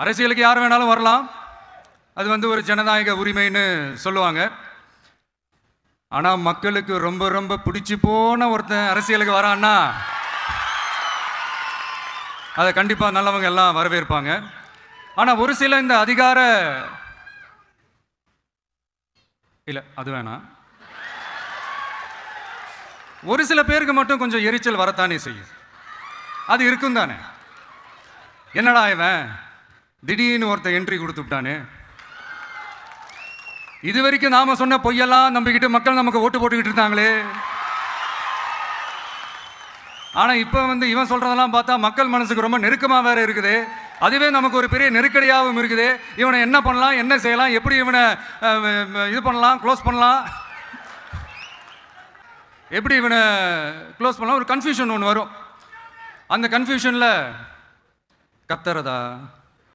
அரசியலுக்கு யார் வேணாலும் வரலாம், அது ஒரு ஜனநாயக உரிமைன்னு சொல்லுவாங்க. ஆனால் மக்களுக்கு ரொம்ப ரொம்ப பிடிச்சி போன ஒருத்தன் அரசியலுக்கு வரான்னா அதை கண்டிப்பாக நல்லவங்க எல்லாம் வரவேற்பாங்க. ஆனால் ஒரு சில இந்த அதிகார இல்லை அது வேணாம், ஒரு சில பேருக்கு மட்டும் கொஞ்சம் எரிச்சல் வரத்தானே செய்யும். அது இருக்கும் தானே. என்னடா இவன் திடீர்னு ஒருத்தன் என்ட்ரி கொடுத்து விட்டானே, இது வரைக்கும் நாம சொன்ன பொய்யெல்லாம் நம்பிக்கிட்டு மக்கள் நமக்கு ஓட்டு போட்டுக்கிட்டு இருந்தாங்களே, ஆனா இப்ப இவன் சொல்றதெல்லாம் பார்த்தா மக்கள் மனசுக்கு ரொம்ப நெருக்கமா வேற இருக்குது. அதுவே நமக்கு ஒரு பெரிய நெருக்கடியாகவும் இருக்குது. இவனை என்ன பண்ணலாம், என்ன செய்யலாம், எப்படி இவனை இது பண்ணலாம், க்ளோஸ் பண்ணலாம், எப்படி இவனை க்ளோஸ் பண்ணலாம், ஒரு கன்ஃபியூஷன் ஒன்று வரும். அந்த கன்ஃபியூஷன்ல கத்துறதா